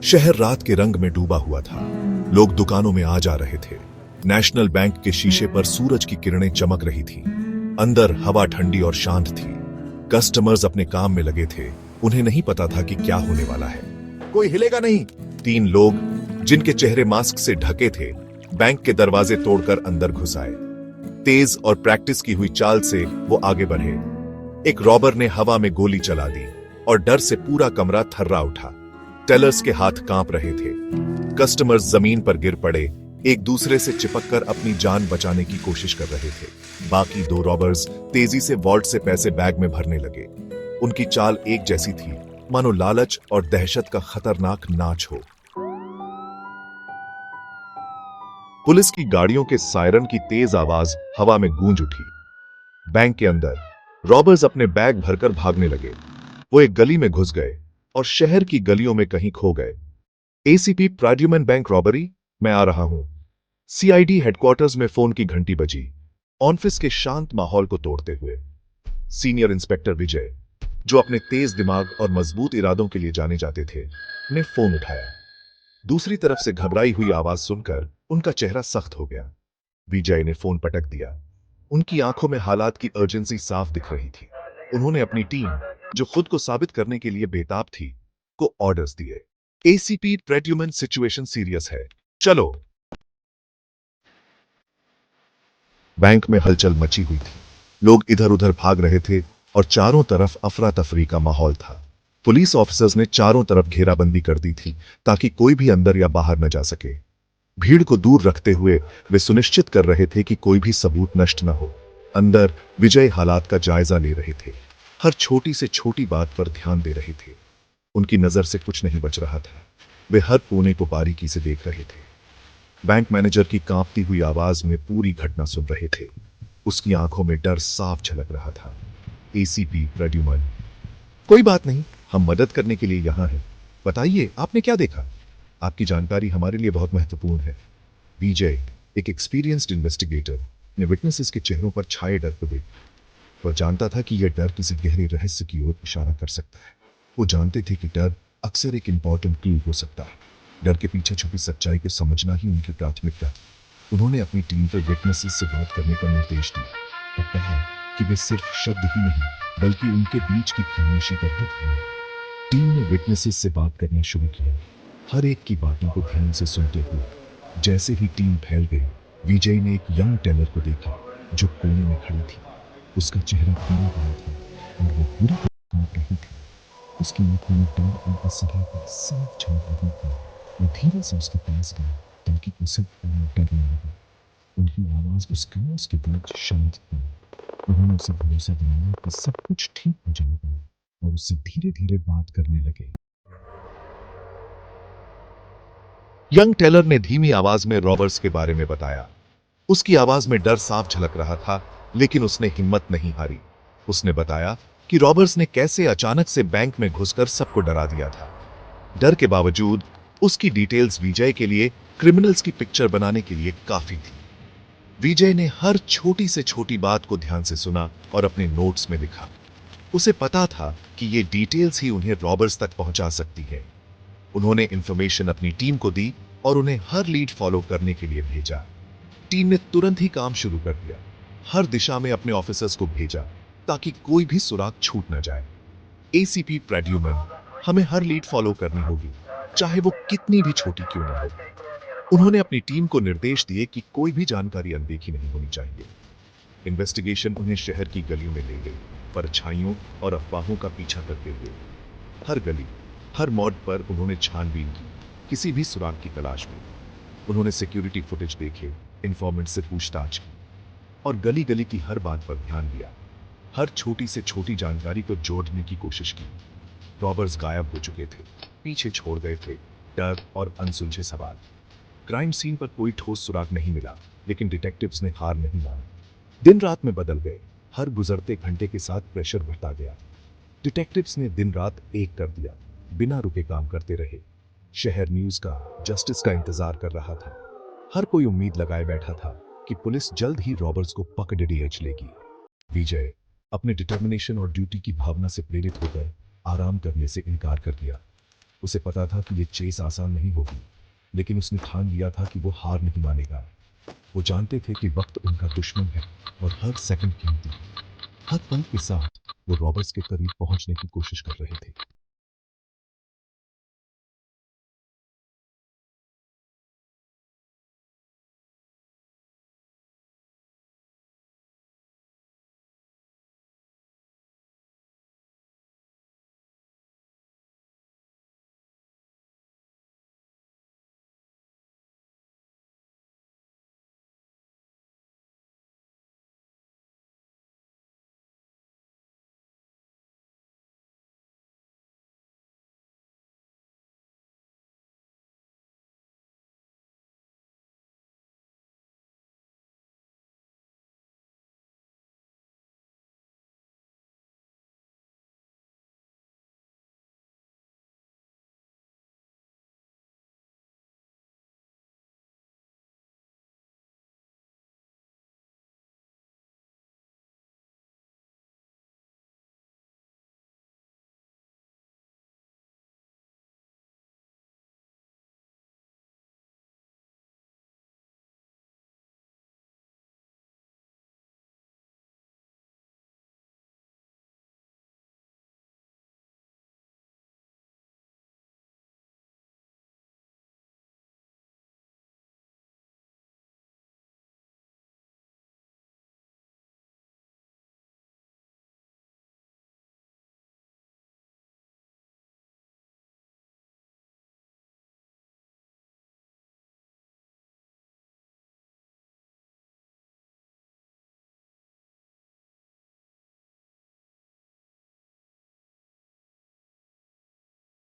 शहर रात के रंग में डूबा हुआ था। लोग दुकानों में आ जा रहे थे। नेशनल बैंक के शीशे पर सूरज की किरणें चमक रही थीं। अंदर हवा ठंडी और शांत थी। कस्टमर्स अपने काम में लगे थे। उन्हें नहीं पता था कि क्या होने वाला है। कोई हिलेगा नहीं। 3 लोग, जिनके चेहरे मास्क से ढके थे, बैंक के दरवाजे तोड़कर अंदर घुस आए। तेज और प्रैक्टिस की हुई चाल से वो आगे बढ़े। एक रॉबर ने हवा में गोली चला दी और डर से पूरा कमरा थर्रा उठा। टेलर्स के हाथ कांप रहे थे। कस्टमर्स जमीन पर गिर पड़े, एक दूसरे से चिपककर अपनी जान बचाने की कोशिश कर रहे थे। बाकी 2 रॉबर्स तेजी से वॉल्ट से पैसे बैग में भरने लगे। उनकी चाल एक जैसी थी, मानो लालच और दहशत का खतरनाक नाच हो। पुलिस की गाड़ियों के सायरन की तेज आवाज हवा में गूंज उठी। बैंक के अंदर रॉबर्स अपने बैग भरकर भागने लगे। वो एक गली में घुस गए और शहर की गलियों में कहीं खो गए। एसीपी प्रद्युमन, बैंक रॉबरी, मैं आ रहा हूं। सीआईडी हेडक्वार्टर्स में फोन की घंटी बजी। ऑफिस के शांत माहौल को तोड़ते हुए सीनियर इंस्पेक्टर विजय, जो अपने तेज दिमाग और मजबूत इरादों के लिए जाने जाते थे, ने फोन उठाया। दूसरी तरफ से घबराई हुई आवाज सुनकर उनका चेहरा सख्त हो गया। विजय ने फोन पटक दिया। उनकी आंखों में हालात की अर्जेंसी साफ दिख रही थी। उन्होंने अपनी टीम, जो खुद को साबित करने के लिए बेताब थी, को ऑर्डर्स दिए। एसीपी प्रद्युमन, सिचुएशन सीरियस है, चलो। बैंक में हलचल मची हुई थी। लोग इधर उधर भाग रहे थे और चारों तरफ अफरा तफरी का माहौल था। पुलिस ऑफिसर्स ने चारों तरफ घेराबंदी कर दी थी ताकि कोई भी अंदर या बाहर न जा सके। भीड़ को दूर रखते हुए वे सुनिश्चित कर रहे थे कि कोई भी सबूत नष्ट न हो। अंदर विजय हालात का जायजा ले रहे थे। हर छोटी से छोटी बात पर ध्यान दे रहे थे। उनकी नजर से कुछ नहीं बच रहा था। वे हर कोने को बारीकी से देख रहे थे। बैंक मैनेजर की कांपती हुई आवाज में पूरी घटना सुन रहे थे। उसकी आंखों में डर साफ झलक रहा था। एसीपी प्रद्युमन, कोई बात नहीं, हम मदद करने के लिए यहां हैं। बताइए, आपने क्या देखा? आपकी जानकारी हमारे लिए बहुत महत्वपूर्ण है। विजय, एक एक्सपीरियंस्ड इन्वेस्टिगेटर, ने विटनेसेस के चेहरों पर छाए डर को देखा। वह जानता था कि यह डर किसी गहरे रहस्य की ओर इशारा कर सकता है। वो जानते थे कि डर अक्सर एक इंपॉर्टेंट क्लू हो सकता है। डर के पीछे छुपी सच्चाई को समझना ही उनकी प्राथमिकता थी। उन्होंने अपनी टीम पर विटनेसेस से बात करने का निर्देश दिया और कहा कि वे सिर्फ शब्द ही नहीं, बल्कि उनके बीच की खामोशी पर भी ध्यान दें। टीम ने विटनेसेस से बात करना शुरू किया, हर एक की बातों को ध्यान से सुनते हुए। जैसे ही टीम फैल गई, विजय ने एक यंग टेलर को देखा जो कोने में खड़ी थी। उसका चेहरा पूरा बड़ा था और वो पूरी तरह कांप रही थी। उसकी आंखों में डर और असहायता साफ झलक रही थी। वो धीरे से उसके पास गया ताकि उसे और डर न लगे। उनकी आवाज उस खामोश के बीच शांत थी। उन्होंने उसे भरोसा दिलाया कि सब कुछ ठीक हो जाएगा और उससे धीरे धीरे बात करने लगे। यंग टेलर ने धीमी आवाज में रॉबर्स के बारे में बताया। उसकी आवाज में डर साफ झलक रहा था, लेकिन उसने हिम्मत नहीं हारी। उसने बताया कि रॉबर्स ने कैसे अचानक से बैंक में घुसकर सबको डरा दिया था। डर के बावजूद उसकी डिटेल्स विजय के लिए क्रिमिनल्स की पिक्चर बनाने के लिए काफी थी। विजय ने हर छोटी से छोटी बात को ध्यान से सुना और अपने नोट्स में लिखा। उसे पता था कि ये डिटेल्स ही उन्हें रॉबर्स तक पहुंचा सकती है। उन्होंने इंफॉर्मेशन अपनी टीम को दी और उन्हें हर लीड फॉलो करने के लिए भेजा। टीम ने तुरंत ही काम शुरू कर दिया। हर दिशा में अपने ऑफिसर्स को भेजा ताकि कोई भी सुराग छूट न जाए। एसीपी प्रद्युमन, हमें हर लीड फॉलो करनी होगी, चाहे वो कितनी भी छोटी क्यों ना हो। उन्होंने अपनी टीम को निर्देश दिए कि कोई भी जानकारी अनदेखी नहीं होनी चाहिए। इन्वेस्टिगेशन उन्हें शहर की गलियों में ले गई, परछाइयों और अफवाहों का पीछा करते हुए। हर गली, हर मोड़ पर उन्होंने छानबीन की, किसी भी सुराग की तलाश में। उन्होंने सिक्योरिटी फुटेज देखे, इन्फॉर्मेंट से पूछताछ की और गली गली की हर बात पर ध्यान दिया। हर छोटी से छोटी जानकारी को जोड़ने की कोशिश की। रॉबर्स गायब हो चुके थे, पीछे छोड़ गए थे डर और अनसुलझे सवाल। क्राइम सीन पर कोई ठोस सुराग नहीं मिला, लेकिन डिटेक्टिव्स ने हार नहीं मानी। दिन रात में बदल गए। हर गुजरते घंटे के साथ प्रेशर बढ़ता गया। डिटेक्टिव्स ने दिन रात एक कर दिया, बिना रुके काम करते रहे। शहर न्यूज़ का, जस्टिस का इंतजार कर रहा था। हर कोई उम्मीद लगाए बैठा था कि पुलिस जल्द ही रॉबर्ट्स को पकड़ लेगी। विजय अपने डिटर्मिनेशन और ड्यूटी की भावना से प्रेरित होकर आराम करने से इनकार कर दिया। उसे पता था कि ये चेस आसान नहीं होगी, लेकिन उसने ठान लिया था कि वो हार नहीं मानेगा। वो जानते थे कि वक्त उनका दुश्मन है और हर सेकंड कीमती है। हर पल के साथ वो रॉबर्ट्स के करीब पहुंचने की कोशिश कर रहे थे।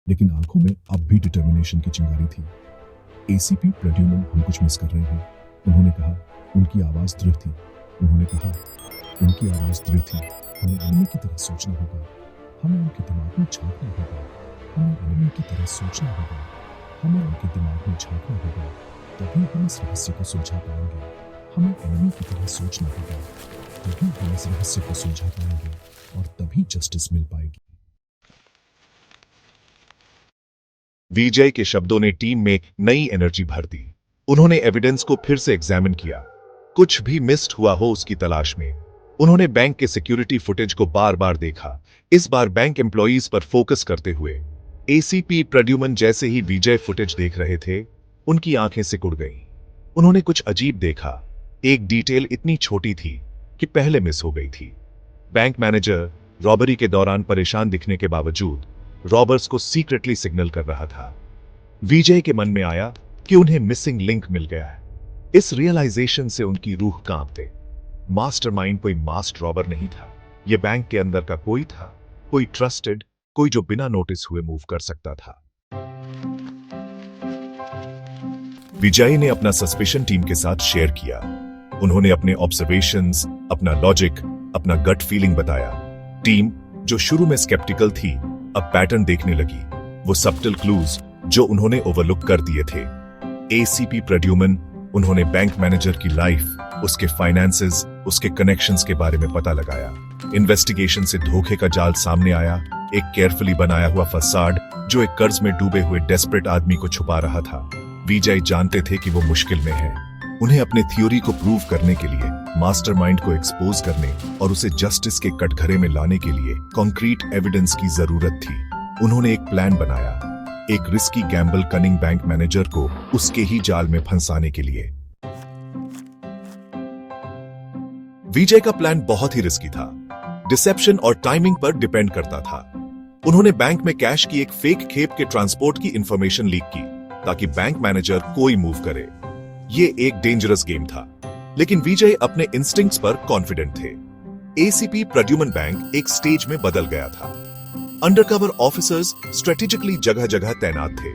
लेकिन आंखों में अब भी डिटर्मिनेशन की चिंगारी थी। एसीपी प्रद्युमन, हम कुछ मिस कर रहे हैं, उन्होंने कहा। उनकी आवाज दृढ़ थी। उन्होंने कहा, उनकी आवाज दृढ़ थी। हमें एनिमी की तरह सोचना होगा। हमें उनके दिमाग में झांकना होगा। हमें एनिमी की तरह सोचना होगा। हमें उनके दिमाग में झांकना होगा। तभी हम इस रहस्य को सुलझा पाएंगे। हमें एनिमी की तरह सोचना होगा। तभी हम इस रहस्य को सुलझा पाएंगे और तभी जस्टिस मिल पाएगी। विजय के शब्दों ने टीम में नई एनर्जी भर दी। उन्होंने एविडेंस को फिर से एग्जामिन किया, कुछ भी मिस्ड हुआ हो उसकी तलाश में। उन्होंने बैंक के सिक्योरिटी फुटेज को बार बार देखा, इस बार बैंक एम्प्लॉयज पर फोकस करते हुए। एसीपी प्रद्युमन जैसे ही विजय फुटेज देख रहे थे, उनकी आंखें सिकुड़ गईं। उन्होंने कुछ अजीब देखा। एक डिटेल इतनी छोटी थी कि पहले मिस हो गई थी। बैंक मैनेजर रॉबरी के दौरान परेशान दिखने के बावजूद रॉबर्ट्स को सीक्रेटली सिग्नल कर रहा था। विजय के मन में आया कि उन्हें मिसिंग लिंक मिल गया है। इस रियलाइजेशन से उनकी रूह कांपते। मास्टरमाइंड कोई मास्टर रॉबर नहीं था, यह बैंक के अंदर का कोई था, कोई ट्रस्टेड, कोई जो बिना नोटिस हुए मूव कर सकता था। विजय ने अपना सस्पिशन टीम के साथ शेयर किया। उन्होंने अपने ऑब्जर्वेशंस, अपना लॉजिक, अपना गट फीलिंग बताया। टीम, जो शुरू में स्केप्टिकल थी, अब पैटर्न देखने लगी। वो सब्टल क्लूज जो उन्होंने ओवरलुक कर दिए थे। एसीपी प्रद्युमन, उन्होंने बैंक मैनेजर की लाइफ, उसके फाइनेंसेस, उसके कनेक्शंस के बारे में पता लगाया। इन्वेस्टिगेशन से धोखे का जाल सामने आया, एक केयरफुली बनाया हुआ फसाड जो एक कर्ज में डूबे हुए डेस्परेट आदमी को छुपा रहा था। विजय जानते थे कि वो मुश्किल में है। उन्हें अपने थ्योरी को प्रूव करने के लिए, मास्टरमाइंड को एक्सपोज करने और उसे जस्टिस के कटघरे में लाने के लिए कॉन्क्रीट एविडेंस की जरूरत थी। उन्होंने एक प्लान बनाया, एक risky Gamble cunning bank manager को उसके ही जाल में फंसाने के लिए। विजय का प्लान बहुत ही रिस्की था, डिसेप्शन और टाइमिंग पर डिपेंड करता था। उन्होंने बैंक में कैश की एक फेक खेप के ट्रांसपोर्ट की इंफॉर्मेशन लीक की ताकि बैंक मैनेजर कोई मूव करे। ये एक डेंजरस गेम था, लेकिन विजय अपने इंस्टिंक्ट्स पर कॉन्फिडेंट थे। एसीपी प्रद्युमन बैंक एक स्टेज में बदल गया था। अंडरकवर ऑफिसर्स स्ट्रेटेजिकली जगह जगह तैनात थे,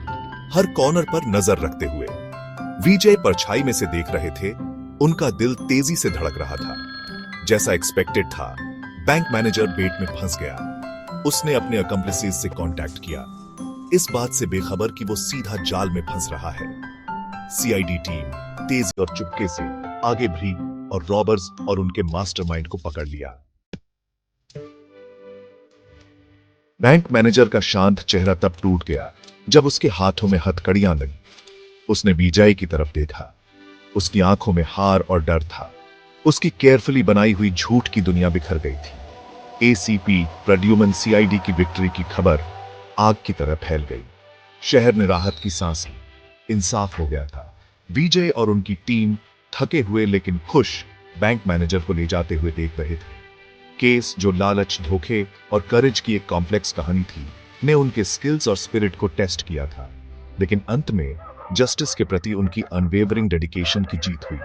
हर कॉर्नर पर नजर रखते हुए। विजय परछाई में से देख रहे थे, उनका दिल तेजी से धड़क रहा था। जैसा एक्सपेक्टेड था, बैंक मैनेजर बेट में फंस गया। उसने अपने अकम्प्लिसेस से कांटेक्ट किया, इस बात से बेखबर कि वो सीधा जाल में फंस रहा है। सीआईडी टीम तेजी और चुपके से आगे बढ़ी और रॉबर्स और उनके मास्टरमाइंड को पकड़ लिया। बैंक मैनेजर का शांत चेहरा तब टूट गया जब उसके हाथों में हथकड़ियां लगी, उसने विजय की तरफ देखा। उसकी आंखों में हार और डर था। उसकी केयरफुली बनाई हुई झूठ की दुनिया बिखर गई थी। एसीपी प्रद्युमन सीआईडी की विक्ट्री की खबर आग की तरह फैल गई। शहर ने राहत की सांस ली। इंसाफ हो गया था। विजय और उनकी टीम थके हुए लेकिन खुश बैंक मैनेजर को ले जाते हुए देख रहे थे। केस जो लालच, धोखे और करेज की एक कॉम्प्लेक्स कहानी थी, ने उनके स्किल्स और स्पिरिट को टेस्ट किया था। लेकिन अंत में जस्टिस के प्रति उनकी अनवेवरिंग डेडिकेशन की जीत हुई।